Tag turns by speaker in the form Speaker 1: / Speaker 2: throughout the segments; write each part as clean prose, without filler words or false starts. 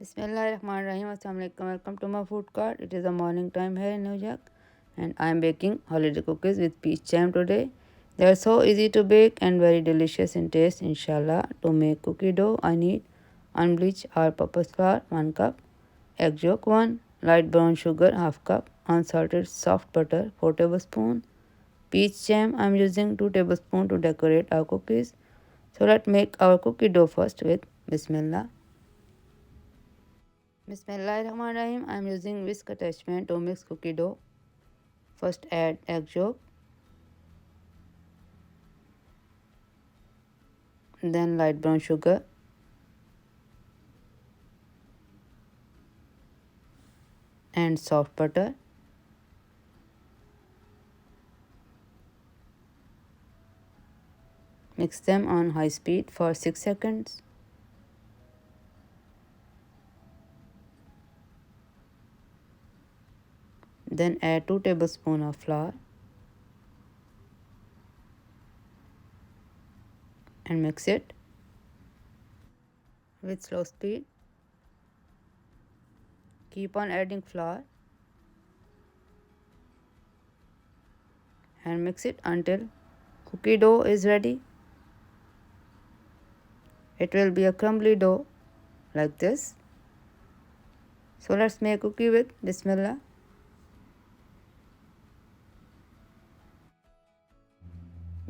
Speaker 1: Bismillahirrahmanirrahim. Assalamualaikum. Welcome to my food cart. It is a morning time here in New York, and I am baking holiday cookies with peach jam today. They are so easy to bake and very delicious in taste. Inshallah, to make cookie dough, I need unbleached or purpose flour 1 cup, egg yolk 1, light brown sugar half cup, unsalted soft butter 4 tablespoons, peach jam. I am using 2 tablespoons to decorate our cookies. So let's make our cookie dough first with Bismillah. Bismillahirrahmanirrahim. I am using whisk attachment to mix cookie dough. First add egg yolk, then light brown sugar, and soft butter. Mix them on high speed for 6 seconds. Then add 2 tablespoons of flour and mix it with slow speed. Keep on adding flour and mix it until cookie dough is ready. It will be a crumbly dough like this. So let's make cookie with Bismillah.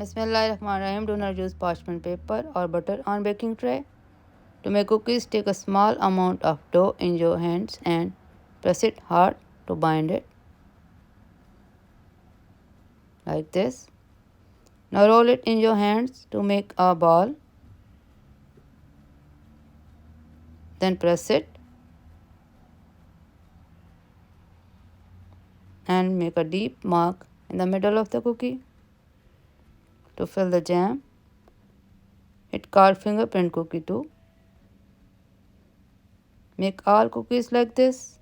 Speaker 1: Bismillahirrahmanirrahim. Do not use parchment paper or butter on baking tray. To make cookies, take a small amount of dough in your hands and press it hard to bind it. Like this. Now roll it in your hands to make a ball. Then press it and make a deep mark in the middle of the cookie to fill the jam. It's called fingerprint cookie too. Make all cookies like this.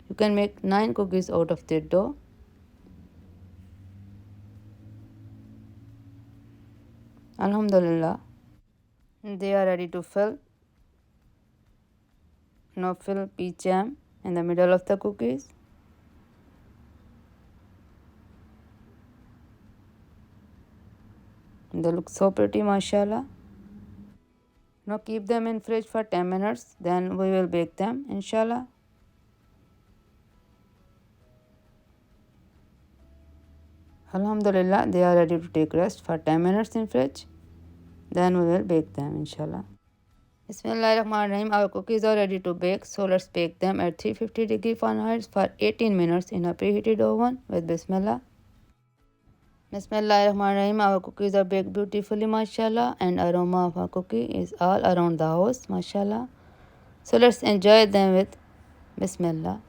Speaker 1: You can make 9 cookies out of the dough. Alhamdulillah. They are ready to fill. Now fill peach jam in the middle of the cookies. They look so pretty, mashallah. Now keep them in fridge for 10 minutes. Then we will bake them, inshallah. Alhamdulillah, they are ready to take rest for 10 minutes in fridge. Then we will bake them, inshallah. Bismillahirrahmanirrahim. Our cookies are ready to bake. So let's bake them at 350 degree Fahrenheit for 18 minutes in a preheated oven with Bismillah. Bismillahirrahmanirrahim. Our cookies are baked beautifully, mashallah, and aroma of our cookie is all around the house, mashallah. So let's enjoy them with Bismillah.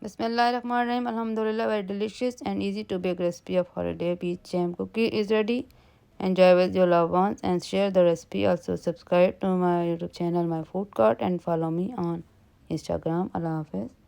Speaker 1: Bismillahirrahmanirrahim. Alhamdulillah, very delicious and easy to bake recipe of holiday peach jam cookie is ready. Enjoy with your loved ones and share the recipe. Also subscribe to my YouTube channel, My Food Cart, and follow me on Instagram. Allah Hafiz.